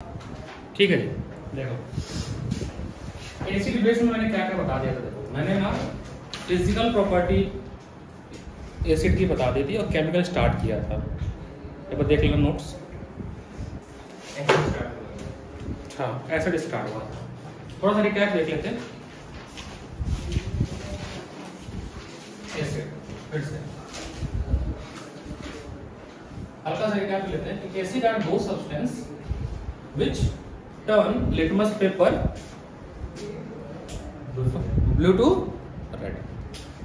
ठीक है जी। देखो एसिड बेस में मैंने क्या क्या बता दिया था। देखो मैंने ना फिजिकल प्रॉपर्टी एसिड की बता दी थी और केमिकल स्टार्ट किया था। एक बार देख लेना नोट्स। हाँ एसिड स्टार्ट हुआ था। थोड़ा सा रिकैप देख लेते हैं। एसिड फिर से हल्का सा रिकैप लेते हैं कि एसिड आर दो substance which turn litmus paper blue to red.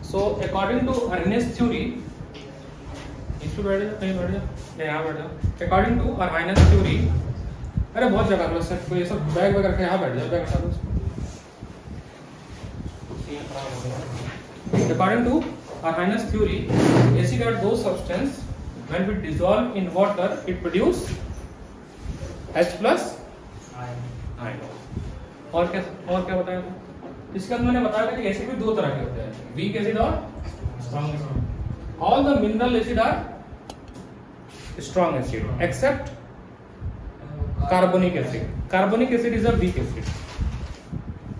So according to Arrhenius theory, इसमें बैठ जाओ, कहीं बैठ जाओ, यहाँ बैठ जाओ। According to Arrhenius theory, अरे बहुत जगह पर सब कोई सब बैग वगैरह रखे, यहाँ बैठ जाओ, बैग हटा दो। According to Arrhenius theory, acid are those substance when we dissolve in water, it produce H plus ion. और क्या बताया था? इसके अंदर मैंने बताया था कि एसिड भी दो तरह के होते हैं, वीक एसिड और strong acid. All the mineral acid are strong acid except carbonic acid. Carbonic acid is a weak acid.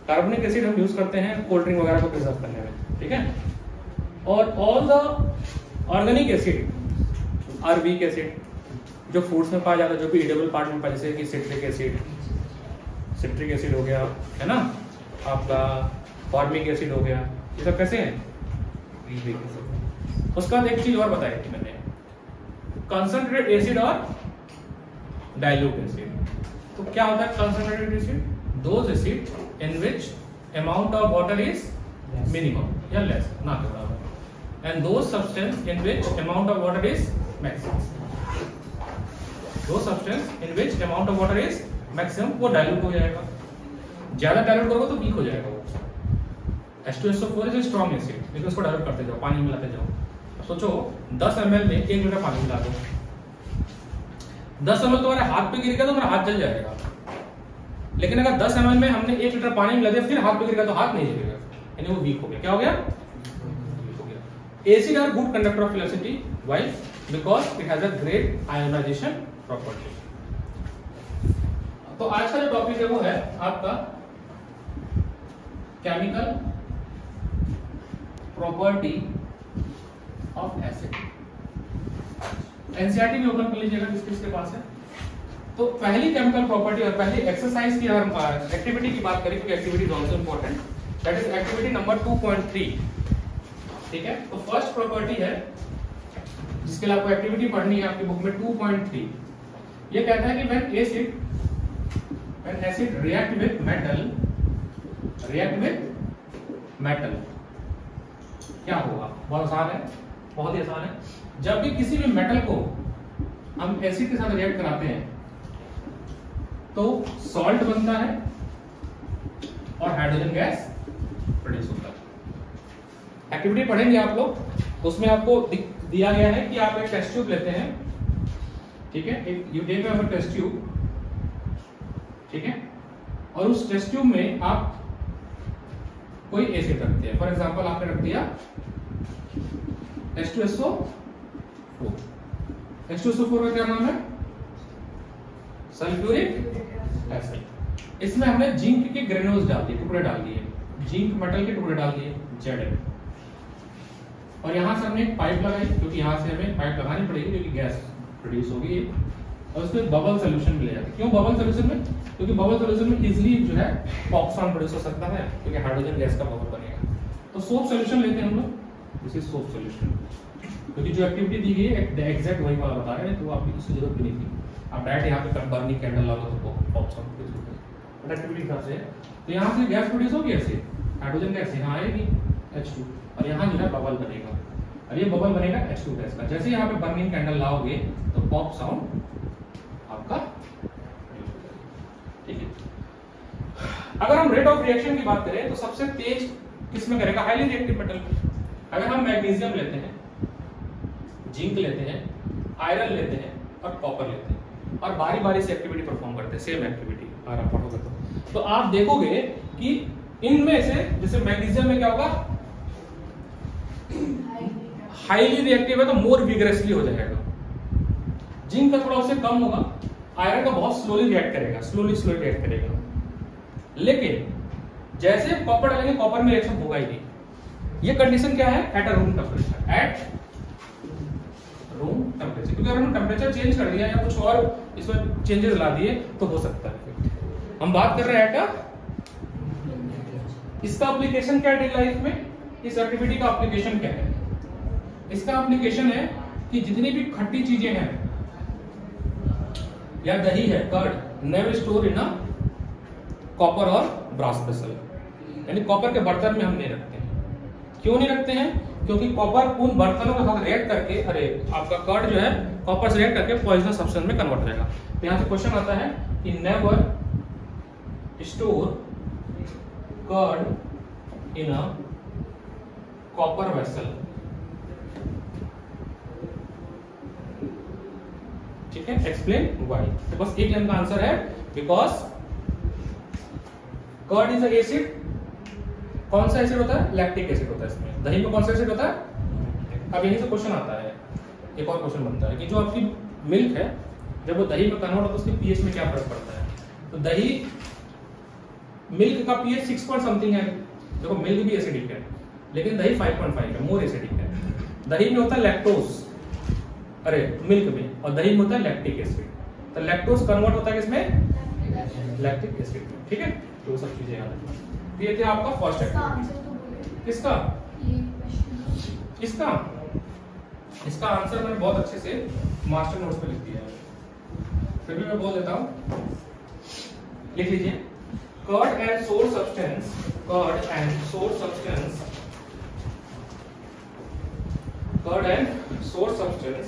Carbonic acid हम यूज करते हैं कोल्ड ड्रिंक वगैरह को प्रिजर्व करने में, ठीक है। और all the organic acid are weak acid, जो फूड्स में पाया जाता है, जो भी एडिबल पार्ट में पाया, जैसे कि सिट्रिक एसिड हो गया, है ना, आपका फॉर्मिक एसिड हो गया, ये सब कैसे हैं? Weak acid. उसके बाद एक चीज और बताई थी मैंने, कंसंट्रेटेड एसिड और डाइल्यूट एसिड। तो क्या होता है concentrated acid? Those acid in which amount of water is minimum या लेस, ना के बराबर, and those substance in which amount of water is maximum. Those substance in which amount of water is maximum, वो dilute हो जाएगा। ज्यादा dilute करोगे तो वीक हो जाएगा वो। H2SO4 इज स्ट्रॉन्ग एसिड, लेकिन उसको डाइल्यूट करते जाओ, पानी मिलाते जाओ। अब सोचो 10 ml में 1 लीटर पानी मिला दो, 10 ml तुम्हारे हाथ पे गिरेगा तो तुम्हारा हाथ जल जाएगा। लेकिन अगर 10 ml में हमने 1 लीटर पानी मिला दिया फिर हाथ पे गिरेगा तो हाथ नहीं जलेगा, यानी वो वीक हो गया। क्या हो गया? वीक हो गया। Acid are good conductor of electricity, why? Because it has a great ionization property. तो आज का जो टॉपिक है वो है आपका chemical property of acid. NCERT भी ओपन कर लीजिएगा किसके पास है। तो पहली केमिकल प्रॉपर्टी और पहली एक्सरसाइज की अगर एक्टिविटी की बात करें, क्योंकि activity is also important, that is activity number 2.3, ठीक है। तो फर्स्ट प्रॉपर्टी है जिसके लिए आपको एक्टिविटी पढ़नी है आपकी बुक में 2.3। ये कहता है कि when acid react with metal क्या होगा? बहुत आसान है, बहुत ही आसान है। जब भी किसी भी मेटल को हम एसिड के साथ रिएक्ट कराते हैं तो सॉल्ट बनता है और हाइड्रोजन गैस प्रोड्यूस होता है। एक्टिविटी पढ़ेंगे आप लोग, उसमें आपको दिया गया है कि आप एक टेस्ट ट्यूब लेते हैं, ठीक है, you take a test tube, ठीक है, और उस टेस्ट ट्यूब में आप कोई एसिड रखते हैं। फॉर एग्जांपल आपने रख दिया H2SO4। H2SO4 का क्या नाम है? Sulphuric acid. इसमें हमने जिंक के ग्रेन्यूल्स डाल दिए, टुकड़े डाल दिए, जिंक मेटल के टुकड़े डाल दिए, Zn। और यहां से हमने एक पाइप लगाई, क्योंकि यहां से हमें पाइप लगानी पड़ेगी क्योंकि गैस प्रोड्यूस होगी, और उसमें बबल सोल्यूशन मिल जाता है। क्यों बबल सोल्यूशन में? क्योंकि बबल सोल्यूशन में इजीली जो है पॉक्सॉन प्रोड्यूस हो सकता है, क्योंकि हाइड्रोजन गैस का बबल बनेगा। तो सोप सोल्यूशन लेते हैं हम लोग, दिस इज सोप सोल्यूशन। क्योंकि जो एक्टिविटी दी गई है एग्जैक्ट वही वाला बता रहे हैं, तो आपकी उसकी जरूरत भी नहीं थी। आप डायरेक्ट यहाँ पे बर्निंग कैंडल ला लो तो पॉक्सॉन प्रोड्यूस होता है, बट एक्टिविटी हिसाब से। तो यहाँ से गैस प्रोड्यूस होगी, ऐसे हाइड्रोजन गैस यहाँ आएगी H2, और यहाँ जो है बबल बनेगा, और ये बबल बनेगा H2 गैस का। जैसे यहाँ पे बर्निंग कैंडल लाओगे तो पॉप साउंड आपका, ठीक है। अगर हम रेट ऑफ रिएक्शन की बात करें तो सबसे तेज किसमें करेगा? Highly reactive metal. अगर हम मैग्नीशियम लेते हैं, जिंक लेते हैं, आयरन लेते हैं और कॉपर लेते हैं, और बारी बारी से एक्टिविटी परफॉर्म करते हैं, सेम एक्टिविटी अगर आप पढ़ोगे तो आप देखोगे कि इनमें से जैसे मैग्नीशियम में क्या होगा? हाईली रिएक्टिव है तो मोर विग्रेसली हो जाएगा। जिंक का थोड़ा उससे कम होगा, आयरन का बहुत स्लोली रिएक्ट करेगा, स्लोली रिएक्ट करेगा। लेकिन जैसे कॉपर डालेंगे कॉपर में रिएक्शन होगा ही नहीं। ये कंडीशन क्या है? At a room temperature, at room temperature. क्योंकि अगर हम टेम्परेचर चेंज कर दिया या कुछ और इसमें चेंजेस ला दिए तो हो सकता है। हम बात कर रहे हैं एट अ, इसका एप्लीकेशन क्या है डेली लाइफ में? इस एक्टिविटी का एप्लीकेशन क्या है? इसका एप्लीकेशन है कि जितनी भी खट्टी चीजें हैं या दही है, curd, never store in a copper और ब्रास वेसल। यानी कॉपर के बर्तन में हम नहीं रखते हैं। क्यों नहीं रखते हैं? क्योंकि कॉपर उन बर्तनों के साथ रिएक्ट करके, अरे आपका कर्ड जो है कॉपर से रिएक्ट करके पॉइजनस सब्सटेंस में कन्वर्ट हो जाएगा। तो यहां से क्वेश्चन आता है कि never store curd in a copper vessel. ठीक है, एक्सप्लेन व्हाई। तो बस एक लाइन का आंसर है, because curd is a acid. कौन सा एसिड होता है? लैक्टिक एसिड होता है इसमें। दही में कौन सा एसिड होता है? अब यहीं से क्वेश्चन आता है, एक और क्वेश्चन बनता है कि जो आपकी मिल्क है जब वो दही में कन्वर्ट होता है उसके पीएच में क्या फर्क पड़ता है? तो दही, मिल्क का पीएच 6 पॉइंट समथिंग है। देखो मिल्क भी एसिडिक है लेकिन दही 5.5 है, मोर एसिडिक है। दही में होता है लैक्टोज, अरे मिल्क में, और दही में होता है लैक्टिक एसिड। तो लैक्टोज कन्वर्ट होता है किसमें? लैक्टिक एसिड में। ठीक है, तो सब चीजें याद रखना। ये थे आपका फर्स्ट एक्टिविटी। किसका? इसका इसका आंसर मैंने बहुत अच्छे से मास्टर नोट्स पे लिख दिया है, फिर भी मैं बोल देता हूं, लिख लीजिए। Curd and sour substance, curd and sour substance, curd and sour substance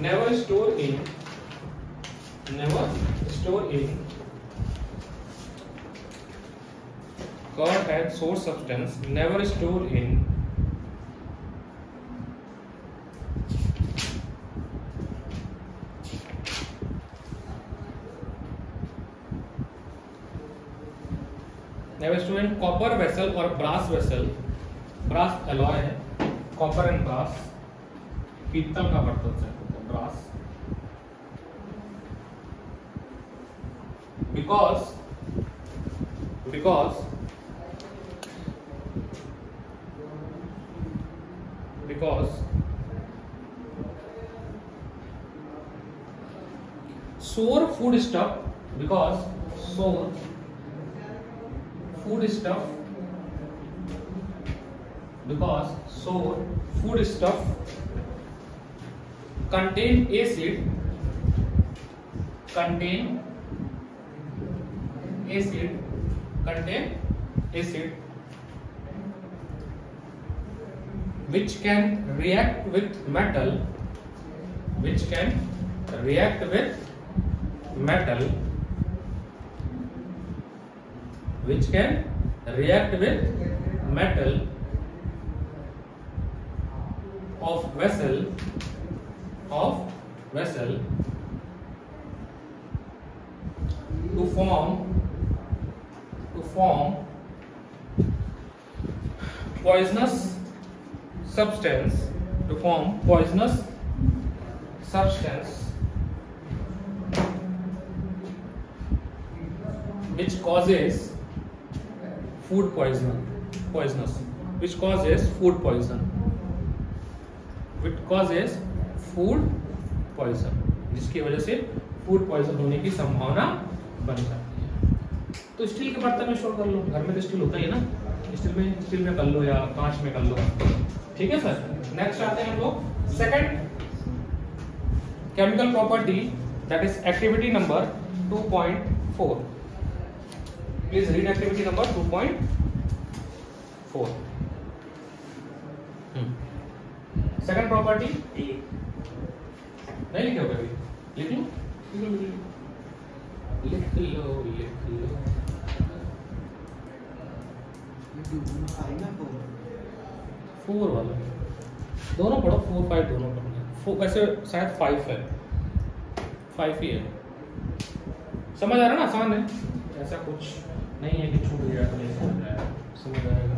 never store in curd and source substance never store in copper vessel or brass vessel। brass alloy है, copper and brass पीतल का बर्तन से brass, because sour food stuff, because sour food stuff contain acid which can react with metal, of vessel to form poisonous substance, which causes food poison, जिसकी वजह से food poison होने की संभावना बन जाती है। तो स्टील के बर्तन में स्टोर कर लो, घर में तो स्टील होता ही है ना, स्टील में कर लो या कांच में कर लो। ठीक है सर। नेक्स्ट आते हैं हम लोग second chemical property, that is activity number 2.4। Please read activity number 2.4। Second property नहीं लिखे हो कभी? लिख लो। 4 वाला दोनों पढ़ो, 4, 5 दोनों पढ़ो। वैसे शायद 5 है, 5 ही है। समझ आ रहा ना? आसान है, ऐसा कुछ नहीं है कि छूट गया तो नहीं समझ आएगा, समझ आएगा।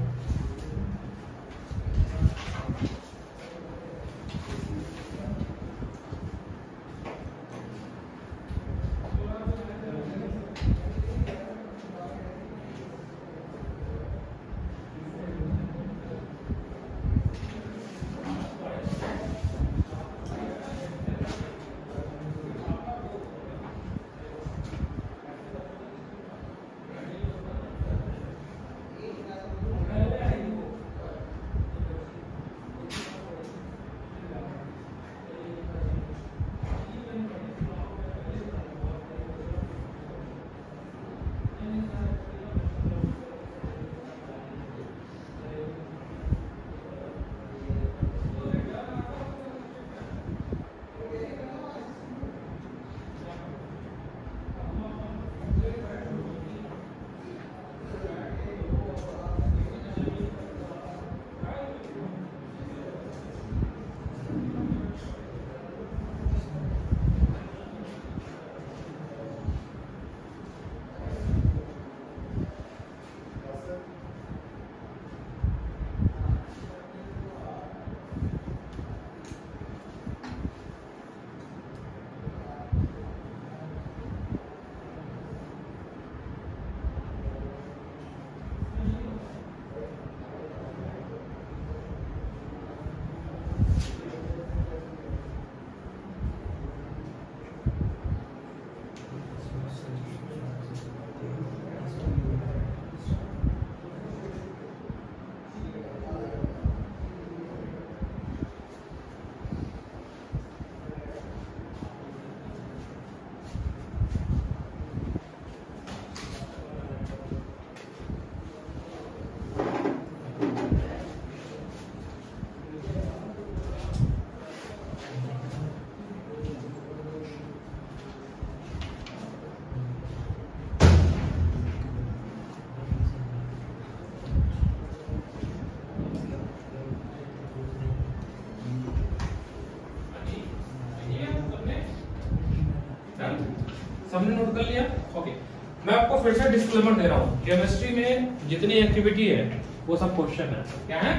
सबने नोट कर लिया? ओके, मैं आपको फिर से डिस्क्लेमर दे रहा हूँ, केमिस्ट्री में जितनी एक्टिविटी है वो सब क्वेश्चन है। क्या है?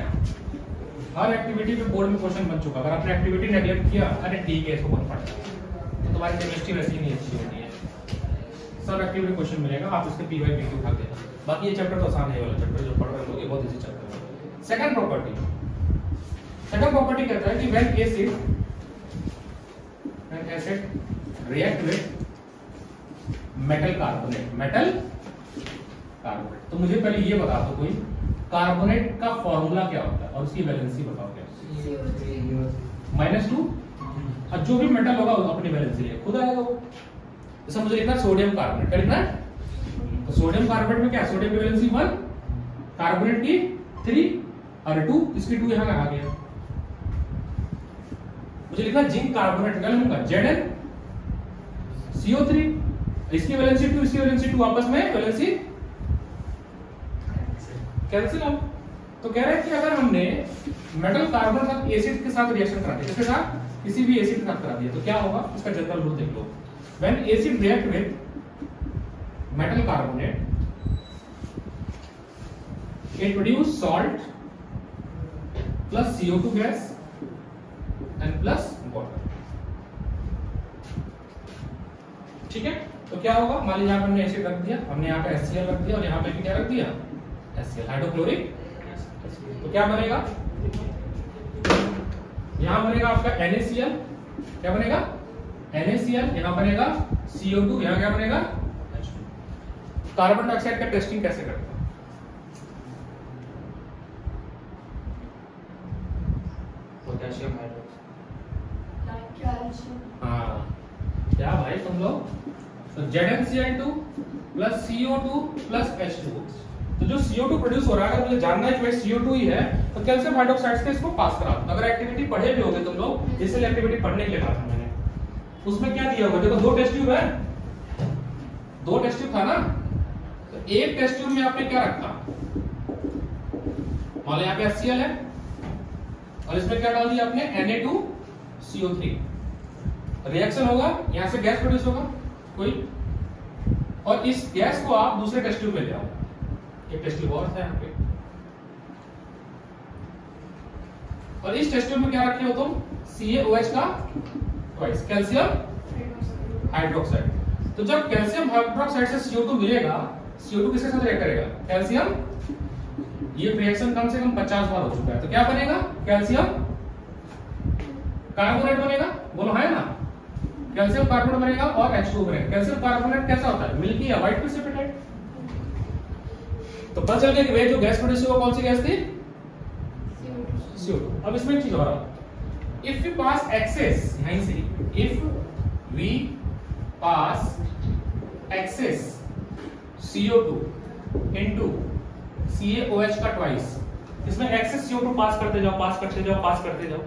हर एक्टिविटी पे बोर्ड में क्वेश्चन बन चुका। अगर आपने एक्टिविटी नेगलेक्ट किया, अरे ठीक है इसको मत पढ़ना, तो तुम्हारी केमिस्ट्री वैसे ही नहीं अच्छी होती है। सब एक्टिविटी क्वेश्चन मिलेगा, आप इसके पी वाई पी उठा देना। बाकी ये चैप्टर तो आसान है, वाला चैप्टर जो पढ़ रहे हो ये बहुत इजी चैप्टर है। सेकंड प्रॉपर्टी कहता है कि when acid react with metal carbonate. तो मुझे पहले ये बता दो कोई कार्बोनेट का फॉर्मूला क्या होता है और उसकी वैलेंसी बताओ क्या? -2। और जो भी मेटल होगा वो अपनी वैलेंसी है, खुद आएगा वो। जैसे मुझे लिखना सोडियम कार्बोनेट, क्या लिखना है? तो सोडियम कार्बोनेट में क्या, सोडियम की वैलेंसी 1, कार्बोनेट की 3 और 2, इसकी 2 यहां आ गया। मुझे लिखना जिंक कार्बोनेट, क्या लिखूंगा? ZnCO3, इसकी वैलेंसी 2, इसकी वैलेंसी 2, आपस में वैलेंसी कैंसिल हो। तो कह रहे हैं कि अगर हमने मेटल कार्बन साथ एसिड के साथ रिएक्शन करा दिया, किसके साथ? किसी भी एसिड के साथ करा दिया, तो क्या होगा? इसका जनरल रूल देख लो। When acid react with metal carbonate it produce salt plus CO2 gas and plus water। ठीक है, तो क्या होगा? मान लीजिए हमने एसिड रख दिया, हमने यहाँ पे HCl रख दिया और यहाँ पे क्या रख दिया? HCl, hydrochloric. तो क्या बनेगा? यहाँ बनेगा आपका NaCl, क्या बनेगा? NaCl, यहाँ बनेगा CO2, यहाँ क्या बनेगा? H2। कार्बन डाइऑक्साइड का टेस्टिंग कैसे करते हैं? Potassium hydroxide. हाँ क्या भाई तुम लोग? तो ZnCl2 plus CO2 plus H2। तो जो CO2 प्रोड्यूस हो रहा है, अगर मुझे जानना है कि CO2 ही है, तो कैल्शियम हाइड्रोक्साइड से इसको पास करा दो। अगर एक्टिविटी पढ़े भी होगे तुम लोग, जिससे एक्टिविटी पढ़ने के लिए कहा था मैंने, उसमें क्या दिया होगा? देखो 2 टेस्ट ट्यूब है, 2 टेस्ट ट्यूब था ना, तो एक टेस्ट ट्यूब में आपने क्या रखा? मान लो यहाँ पे HCl है और इसमें क्या डाल दिया आपने? Na2CO3। रिएक्शन होगा, यहां से गैस प्रोड्यूस होगा कोई, और इस गैस को आप दूसरे टेस्ट ट्यूब में ले आओ। एक टेस्ट ट्यूब और था यहाँ पे, और इस टेस्ट ट्यूब में क्या रखे हो तुम? CaOH का ट्वाइस, कैल्शियम हाइड्रोक्साइड। तो जब कैल्शियम हाइड्रोक्साइड से CO2 मिलेगा, CO2 किसके साथ रिएक्ट करेगा? कैल्शियम। ये रिएक्शन कम से कम 50 बार हो चुका है, तो क्या बनेगा? कैल्शियम कार्बोनेट बनेगा। बोलो है ना? कैल्शियम कार्बोनेट बनेगा और H2 बनेगा। कैल्शियम कार्बोनेट कैसा होता है? मिल्की या व्हाइट प्रेसिपिटेट। तो पता चल गया कि वे जो गैस प्रोड्यूस हुआ कौन सी गैस थी? CO2। अब इसमें एक चीज और, इफ वी पास एक्सेस, यहीं से if we pass excess CO2 into CaOH का ट्वाइस, इसमें एक्सेस CO2 पास करते जाओ, पास करते जाओ, पास करते जाओ।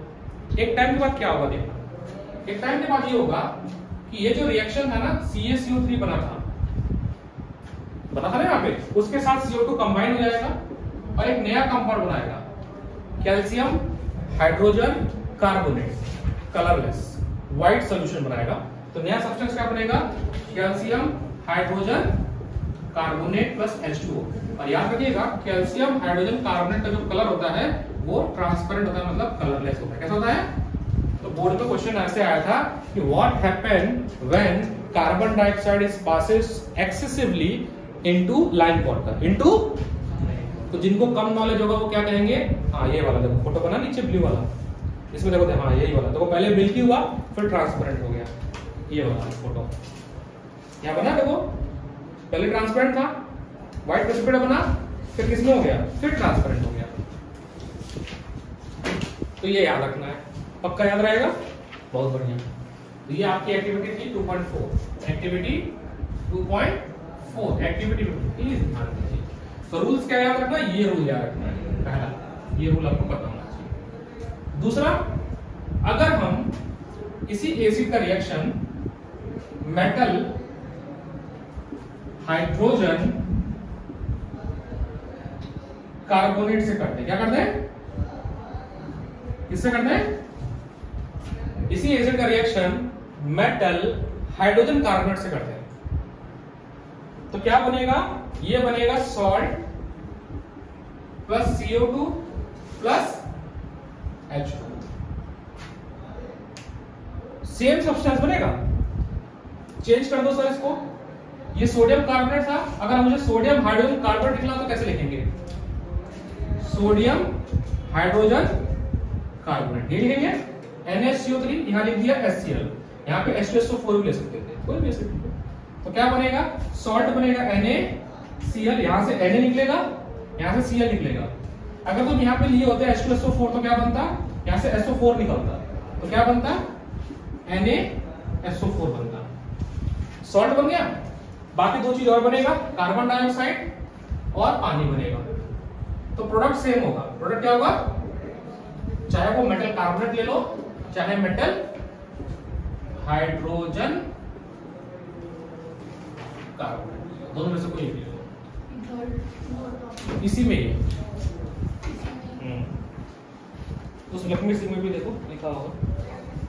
एक टाइम के बाद क्या होगा? देखो, एक टाइम के बाद ये होगा कि ये जो रिएक्शन था ना, CaCO3 बना था ना यहाँ पे, उसके साथ CO2 कंबाइन हो जाएगा और एक नया कंपाउंड बनाएगा, calcium hydrogen carbonate, colourless white solution बनाएगा। तो नया सब्सटेंस क्या बनेगा? Calcium hydrogen carbonate plus H2O। और याद रखिएगा, कैल्शियम हाइड्रोजन कार्बोनेट का जो कलर होता है वो ट्रांसपेरेंट होता है, मतलब कलरलेस होता है। कैसा होता है? तो बोर्ड में क्वेश्चन ऐसे आया था कि what happen when carbon dioxide is passes excessively into lime water into. तो जिनको कम नॉलेज होगा वो क्या कहेंगे? हाँ ये वाला देखो, फोटो बना नीचे ब्लू वाला, इसमें देखो, हाँ यही वाला। देखो पहले मिल्की हुआ फिर ट्रांसपेरेंट हो गया, ये वाला फोटो यहाँ बना। देखो पहले ट्रांसपेरेंट था, व्हाइट प्रेसिपिटेट बना, फिर किसमें हो गया? फिर ट्रांसपेरेंट हो गया। तो ये याद रखना है, पक्का याद रहेगा। बहुत बढ़िया। तो ये आपकी एक्टिविटी थी 2.4, एक्टिविटी 2.4, एक्टिविटी प्लीज ध्यान दीजिए। तो रूल्स क्या याद रखना है? ये रूल याद रखना है, पहला ये रूल आपको पता होना चाहिए। दूसरा, अगर हम किसी एसिड का रिएक्शन मेटल हाइड्रोजन कार्बोनेट से करते हैं, क्या करते हैं? किससे करते हैं? इसी एसिड का रिएक्शन मेटल हाइड्रोजन कार्बोनेट से करते हैं। तो क्या बनेगा, ये बनेगा salt plus CO2 plus H2, same substance बनेगा। चेंज कर दो सर इसको, ये सोडियम कार्बोनेट था, अगर मुझे सोडियम हाइड्रोजन कार्बोनेट लिखना तो कैसे लिखेंगे, सोडियम हाइड्रोजन कार्बोनेट, ये लिखेंगे NaCO3, यहां लिख दिया HCl, यहाँ पे H2SO4 भी ले सकते थे, कोई भी ले सकते थे। तो क्या बनेगा, सॉल्ट बनेगा NaCl, यहां से Na निकलेगा, यहां से Cl निकलेगा। अगर तुम यहाँ पे लिए होते H2SO4 तो क्या बनता, यहाँ से SO4 निकलता, तो क्या बनता, NaSO4 बनता, सॉल्ट बन गया। बाकी दो चीज और बनेगा, कार्बन डाइऑक्साइड और पानी बनेगा। तो प्रोडक्ट सेम होगा, प्रोडक्ट क्या होगा, चाहे वो मेटल कार्बोनेट ले लो, चाहे मेटल हाइड्रोजन कार्बोनेट, दोनों में से कोई भी लो, इसी में ही उस लक्ष्मी सिंह में भी देखो लिखा होगा,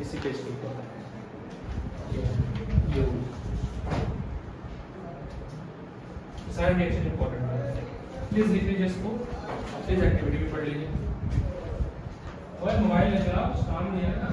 इसी पेज पे लिखा होगा। सारे रिएक्शन इंपॉर्टेंट है, प्लीज लिख लीजिए इसको, प्लीज एक्टिविटी भी पढ़ लीजिए। और मोबाइल है जरा, कुछ काम नहीं है ना,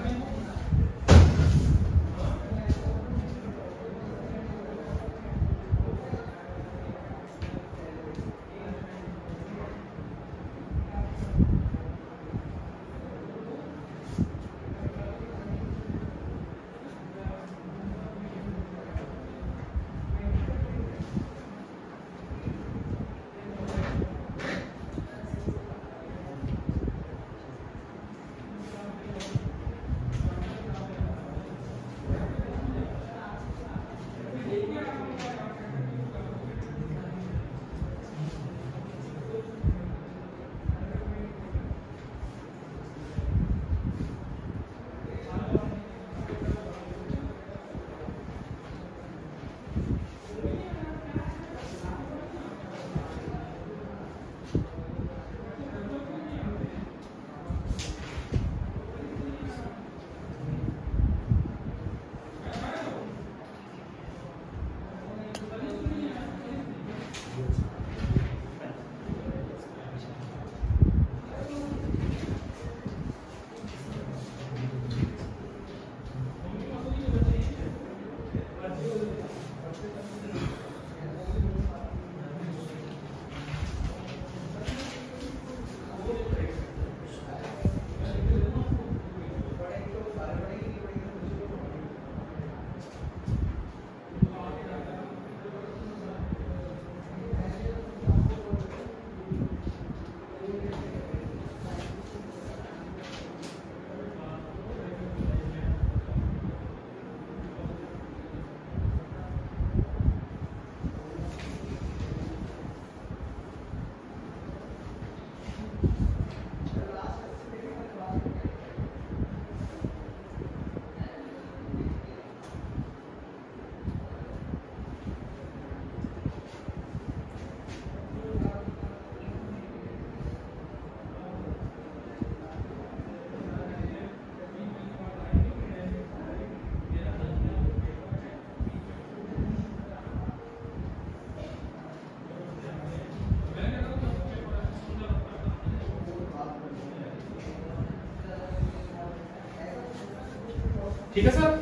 ठीक है सर,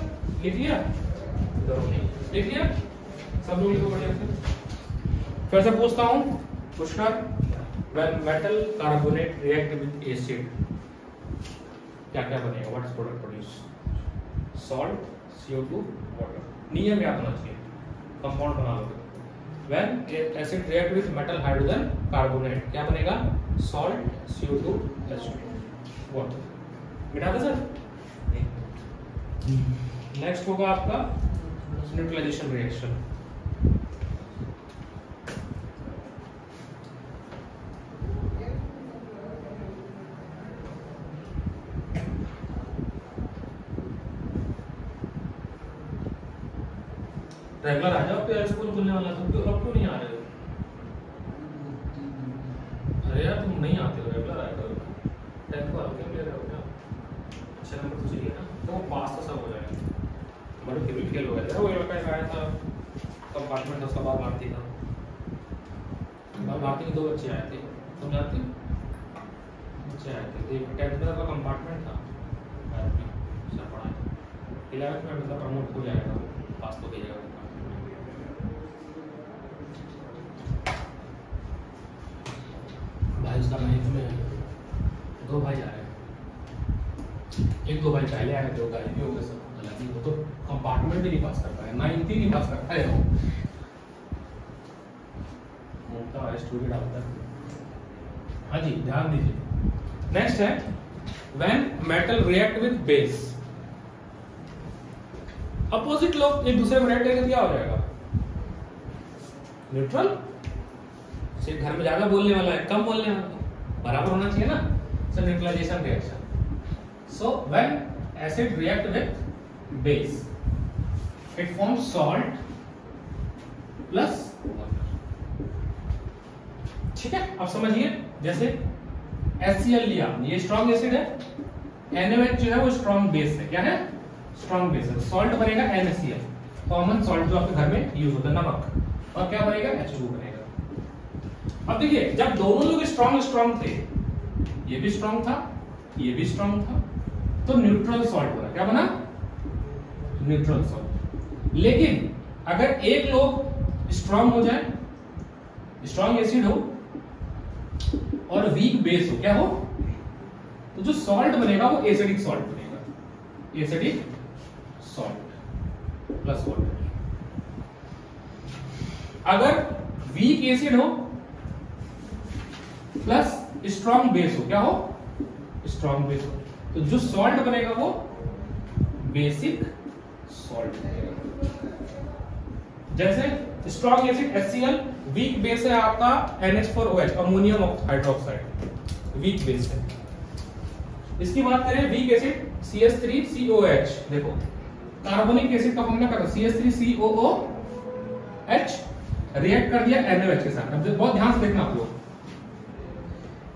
लिख लिया, लिख लिया सब लोग, लिखो बढ़िया से। फिर से पूछता हूँ Pushkar, when metal carbonate react with acid क्या क्या बनेगा, what is product produce, salt, CO2, water, नियम याद होना चाहिए, कंपाउंड बना लो। when acid react with metal hydrogen carbonate क्या बनेगा, salt, CO2, H2, water, मिटा दे सर। नेक्स्ट होगा आपका न्यूट्रलाइजेशन रिएक्शन। रेगुलर आ जाओ, फिर स्कूल खुलने वाला तुम क्यों नहीं आ रहे हो? अरे यार तुम नहीं आते हो, रेगुलर आया करो, 10th को आओगे ले रहे हो क्या, अच्छा नंबर तो चाहिए ना, तो पास तो सब हो जाएगा, बड़े फिर भी फेल हो गया था वो लड़का आया था कंपार्टमेंट, उसका बाद मारती था। भारती के 2 बच्चे आए थे, तुम जानते हो? बच्चे आए थे, एक 10th का कंपार्टमेंट था, सर पढ़ा 11th में मतलब प्रमोट हो जाएगा, पास तो हो जाएगा। भाई उसका 9th में 2 भाई आए, एक 2 भाई पहले आए, 2 गायब भी हो गए सब, हालांकि वो तो कंपार्टमेंट भी नहीं पास कर पाए, 9th ही नहीं पास कर पाए वो। स्टूडेंट आता है। हाँ जी, ध्यान दीजिए। नेक्स्ट है when metal react with base, opposite लोग एक दूसरे में रिएक्ट करके क्या हो जाएगा? न्यूट्रल। सिर्फ घर में ज्यादा बोलने वाला है, कम बोलने वाला है, बराबर होना चाहिए ना। So neutralization reaction. So when acid react with base it forms salt plus water. ठीक है, अब समझिए, जैसे HCl लिया, ये स्ट्रॉन्ग एसिड है, NaOH जो है वो स्ट्रॉन्ग बेस है। क्या है? स्ट्रॉन्ग बेस है। सॉल्ट बनेगा NaCl, कॉमन सॉल्ट जो आपके घर में यूज होता है, नमक, और क्या बनेगा? H2 बनेगा। अब देखिए, जब दोनों लोग स्ट्रॉन्ग थे, ये भी स्ट्रॉन्ग था, ये भी स्ट्रॉन्ग था, तो न्यूट्रल सॉल्ट बना। क्या बना? Neutral salt. लेकिन अगर एक लोग स्ट्रॉन्ग हो जाए, स्ट्रॉन्ग एसिड हो और वीक बेस हो, क्या हो? तो जो सॉल्ट बनेगा वो एसिडिक सॉल्ट बनेगा, एसिडिक सॉल्ट प्लस वाटर। अगर वीक एसिड हो प्लस स्ट्रॉन्ग बेस हो, क्या हो? स्ट्रॉन्ग बेस हो, तो जो सॉल्ट बनेगा वो बेसिक सॉल्ट बनेगा। जैसे strong acid HCl, weak base है आपका NH4OH, ammonium hydroxide, weak base है। इसकी बात करें वीक एसिड CH3COOH, देखो कार्बोनिक एसिड का फॉर्मूला क्या था? CH3COOH, रिएक्ट कर दिया NaOH के साथ। अब बहुत ध्यान से देखना आप लोग,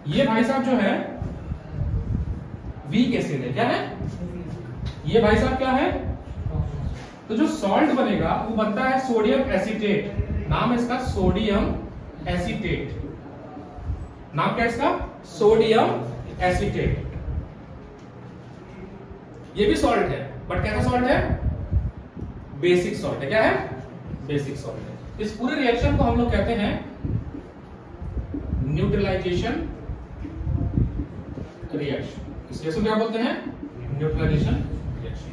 ये भाई साहब जो है वीक एसिड है, क्या है? ये भाई साहब क्या है? तो जो सॉल्ट बनेगा वो बनता है सोडियम एसीटेट, नाम है इसका सोडियम एसीटेट। नाम क्या है इसका? Sodium acetate. ये भी सॉल्ट है, बट कैसा सॉल्ट है? बेसिक सॉल्ट है। क्या है? बेसिक सॉल्ट है। इस पूरे रिएक्शन को हम लोग कहते हैं न्यूट्रलाइजेशन रिएक्शन। इस रिएक्शन क्या बोलते हैं? Neutralization reaction.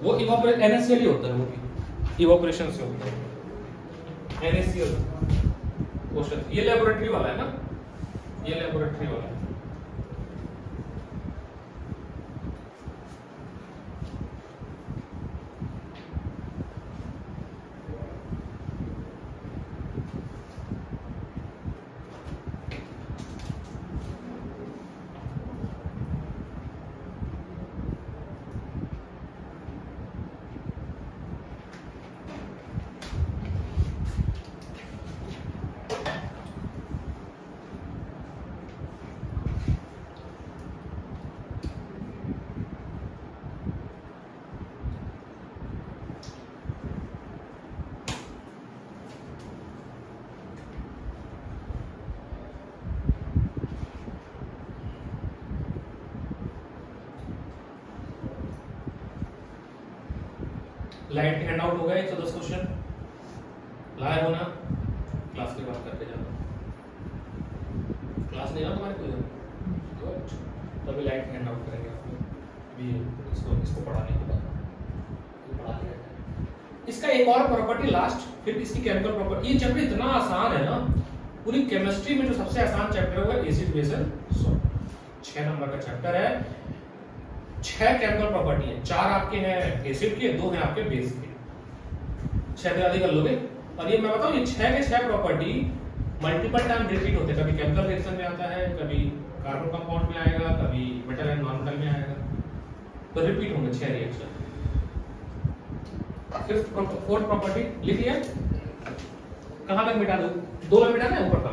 वो इवापोरेट NaCl ही होता है, वो भी इवापोरेशन से होता है NaCl क्वेश्चन। ये लेबोरेटरी वाला है ना, ये लेबोरेटरी वाला है। लाइट हैंड आउट हो गया 110 क्वेश्चन, लाए हो ना? क्लास के बाद करके जाना। क्लास नहीं ना तुम्हारे कोई? तभी लाइट हैंड आउट करेंगे आप लोग भी, इसको पढ़ाने के बाद पढ़ा के। इसका एक और प्रॉपर्टी लास्ट, फिर इसकी केमिकल प्रॉपर्टी। ये चैप्टर इतना आसान है ना, पूरी केमिस्ट्री में जो सबसे आसान चैप्टर है वो acid base and salt. 6 number का चैप्टर है, 6 केमिकल प्रॉपर्टी है, 4 आपके हैं एसिड के, 2 हैं आपके बेस के। 6 आदि कर लोगे। और ये मैं बताऊं, ये 6 के 6 प्रॉपर्टी मल्टीपल टाइम रिपीट होते हैं। कभी केमिकल रिएक्शन में आता है, कभी कार्बन कंपाउंड में आएगा, कभी मेटल एंड नॉन मेटल में आएगा, तो रिपीट होंगे 6 रिएक्शन। फोर्थ प्रॉपर्टी लिख लिया, कहां तक मिटा दो? 2 में मिटाना है, ऊपर का।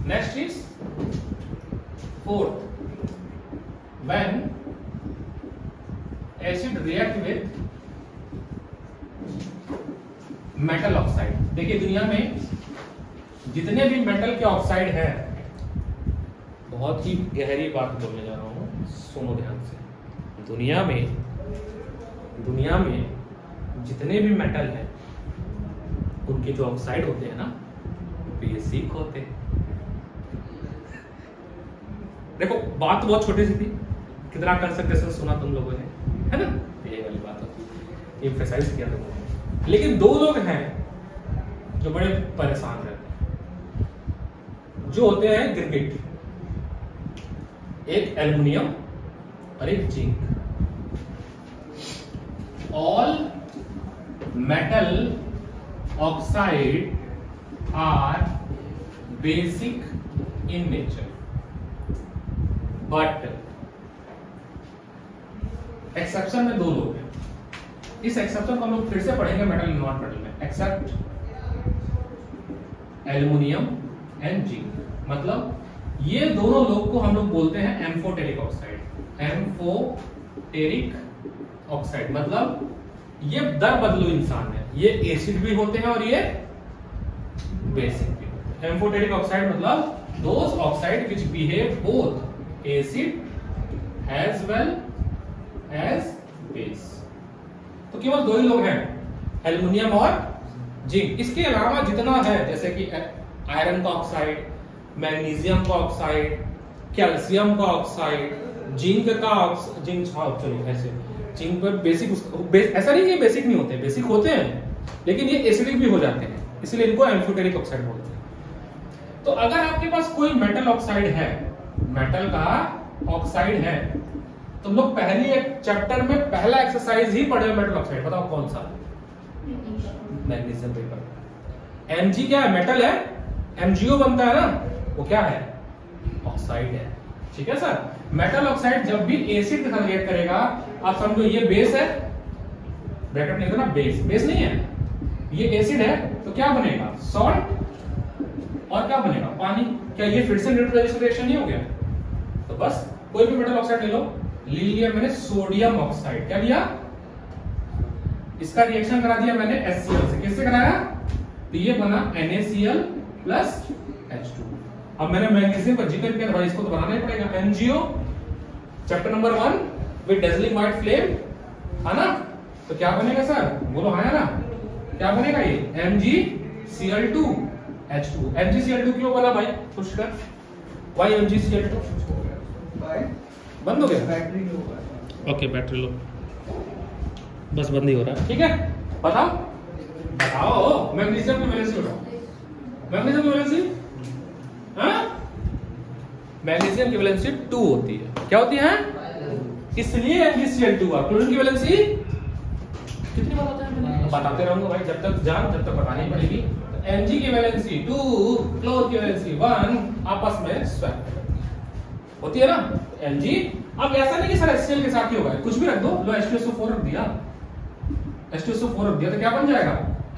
Next is fourth, when acid react with metal oxide. देखिए दुनिया में जितने भी मेटल के ऑक्साइड है, बहुत ही गहरी बात बोलने जा रहा हूं, सुनो ध्यान से। दुनिया में जितने भी मेटल हैं उनके जो ऑक्साइड होते हैं ना, बेसिक होते हैं। देखो बात बहुत छोटी सी थी, कितना कंसंट्रेशन सुना तुम लोगों ने, है ना, ये वाली बात होती, एम्फसाइज किया तुम लोगों ने। लेकिन दो लोग हैं जो बड़े परेशान रहते हैं, जो होते हैं गिरगिट, एक एल्युमिनियम और एक zinc. All metal oxide are basic in nature, but exception में दो लोग हैं। इस एक्सेप्शन को हम लोग फिर से पढ़ेंगे मेटल एंड नॉन मेटल में। एक्सेप्ट एल्युमिनियम एंड जिंक, मतलब ये दोनों लोग को हम लोग बोलते हैं एम्फोटेरिक ऑक्साइड। एम्फोटेरिक ऑक्साइड मतलब ये दर बदलू इंसान है, ये एसिड भी होते हैं और ये बेसिक भी होते हैं। एम्फोटेरिक ऑक्साइड मतलब those oxide which behave both acid as well as base. तो केवल दो ही लोग हैं, एल्युमिनियम और जिंक। इसके अलावा जितना है, जैसे कि आयरन का ऑक्साइड, मैग्नीशियम का ऑक्साइड, कैल्शियम का ऑक्साइड, जिंक का जिंक, चलो ऐसे जिंक पर बेसिक ऐसा नहीं कि बेसिक नहीं होते, बेसिक होते हैं लेकिन ये एसिडिक भी हो जाते हैं, इसलिए इनको एम्फोटेरिक ऑक्साइड बोलते हैं। तो अगर आपके पास कोई मेटल ऑक्साइड है, मेटल का ऑक्साइड है, तुम लोग पहली एक चैप्टर में पहला एक्सरसाइज ही पढ़े मेटल ऑक्साइड, बताओ कौन सा? Magnesium paper. Mg क्या है? मेटल है, MgO बनता है ना, वो क्या है? ऑक्साइड है। ठीक है सर। मेटल ऑक्साइड जब भी एसिड के साथ रिएक्ट करेगा, आप समझो ये बेस है, ब्रैकेट में देखो ना, बेस, बेस नहीं है, ये एसिड है, तो क्या बनेगा? सॉल्ट, और क्या बनेगा? पानी। क्या ये फिर से न्यूट्रलाइजेशन रिएक्शन नहीं हो गया? तो बस कोई भी मेटल ऑक्साइड ले लिया मैंने सोडियम ऑक्साइड, क्या लिया? इसका रिएक्शन करा दिया मैंने HCl से। किससे कराया? तो ये बना NaCl प्लस H2। अब मैंने मैग्नीशियम का जिक्र किया, भाई इसको तो बनाना ही पड़ेगा। MgO chapter number 1 with dazzling white flame, है ना? तो क्या बनेगा सर? बोलो हाँ ना, क्या बनेगा ये? MgCl2 H2। MgCl2 क्यों बोला भाई? पुश कर। Why MgCl2? बंद हो गया? Battery low. Okay, battery low, बस बंद ही हो रहा है। ठीक है, बताओ बताओ, मैग्नीशियम की वैलेंसी बताओ। मैग्नीशियम की वैलेंसी, हाँ, मैग्नीशियम की वैलेंसी 2 होती है। क्या होती है? इसलिए MgCl2 हुआ। क्लोरीन की वैलेंसी कितनी बार होता है? मैंने बताते रहूंगा भाई, जब तक जान तब तक बतानी पड़ेगी। तो Mg की वैलेंसी 2, क्लोर की वैलेंसी 1, आपस में स्वैप होती है ना। Mg, अब ऐसा नहीं कि सर HCl के साथ ही होगा, कुछ भी रख दो। लो H2SO4 रख दिया, H2SO4 रख दिया, तो क्या बन जाएगा?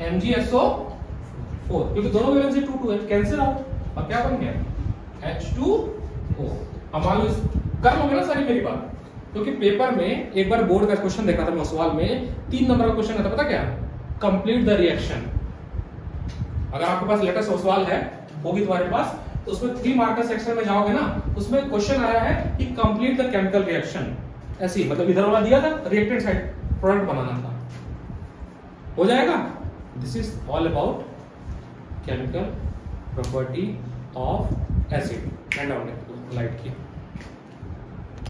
MgSO4, क्योंकि दोनों वैलेंसी 2 है, कैंसिल आउट। अब क्या बन गया? H2O। अब मान लो कर लोगे ना सारी मेरी बात, क्योंकि पेपर में एक बार बोर्ड का क्वेश्चन देखा था मैं, सवाल में 3 नंबर का क्वेश्चन था, पता क्या? Complete the reaction. अगर आपके पास लेटेस्ट सवाल है, होगी तुम्हारे पास, तो उसमें 3 मार्कर सेक्शन में जाओगे ना, उसमें क्वेश्चन आया है कि कंप्लीट द केमिकल रिएक्शन। ऐसी मतलब इधर वाला दिया था, रिएक्टेंट साइड प्रोडक्ट बनाना था, हो जाएगा। This is all about chemical property of acid and light की।